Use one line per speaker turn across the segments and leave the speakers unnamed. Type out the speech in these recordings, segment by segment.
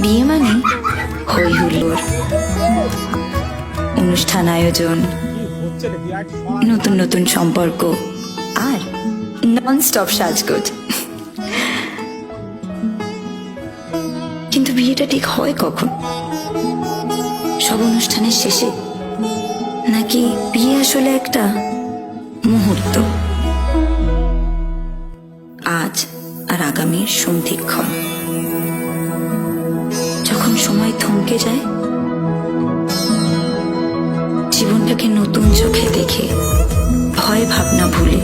বিয়ে মানে হই হুল্লোড়, অনুষ্ঠান আয়োজন, নতুন নতুন সম্পর্ক আর নন স্টপ সাজগোজ। কিন্তু বিয়েটা ঠিক হয় কখন? সব অনুষ্ঠানের শেষে, নাকি বিয়ে আসলে একটা মুহূর্ত, আজ আর আগামীর সন্ধিক্ষণ, যখন সময় থমকে যায়, জীবনটাকে নতুন চোখে দেখে ভয় ভাবনা ভুলে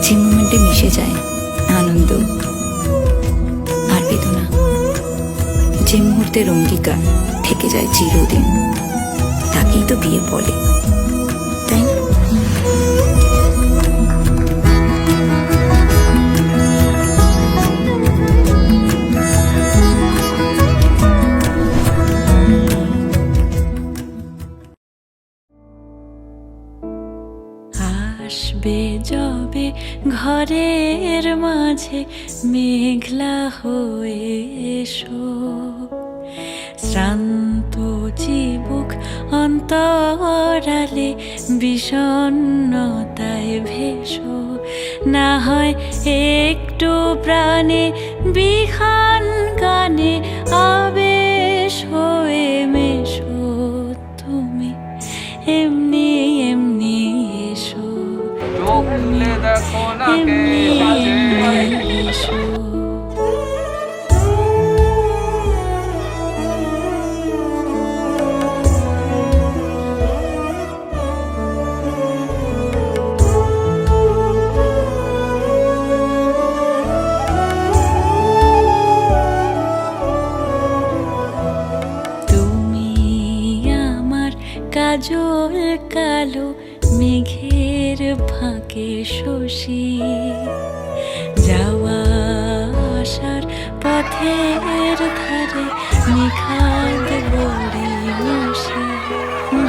যে মোমেন্টে মিশে যায় আনন্দ আর বেদনা, যে মুহূর্তের অঙ্গীকার থেকে যায় চিরদিন, তাকেই তো বিয়ে বলে, তাই না?
আসবে যবে ঘরের মাঝে মেঘলা হয়ে এসো, শ্রান্ত চিবুক অন্তরালে বিষণ্ণতায় ভেসো, না হয় একটু প্রাণে বিহান গানে আবেশ হয়ে মেশো, তুমি এমনি এমনি এসো, এমনি এমনি এসো। কাজল কালো মেঘের ফাঁকে শশী, যাওয়া আসার পথের ধারে নিখাদ বড়ি বসে,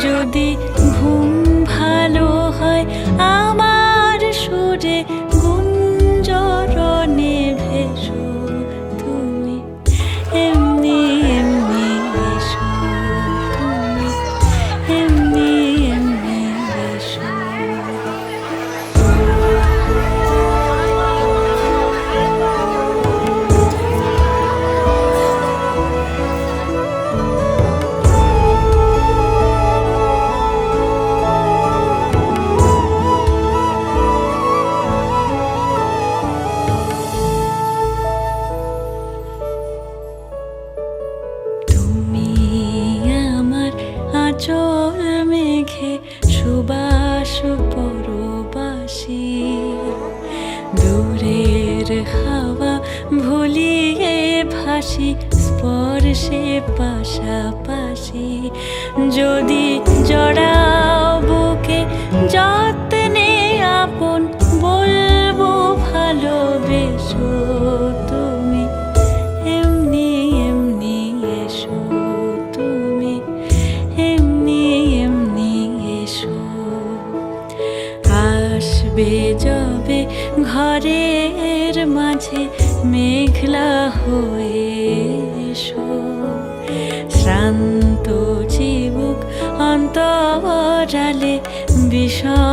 যদি ঘুম ভালো হয় আমার সুরে গুঞ্জরণে ভেসো, তুমি এমনি এমনি এসো, তুমি এমনি এমনি এসো। তুমি আমার আঁচল মেঘে সুবাস পরবাসী, দূরের হাওয়া ভুলিয়ে ভাসি স্পর্শে পাশাপাশি, যদি জড়াও বুকে যত্নে আপন বলবো ভালোবেসো, তুমি এমনি এমনি এসো, তুমি এমনি এমনি এসো। আসবে যবে ঘরের মাঝে মেঘলা হয়ে এসো, শ্রান্ত চিবুক অন্তরালে বিষণ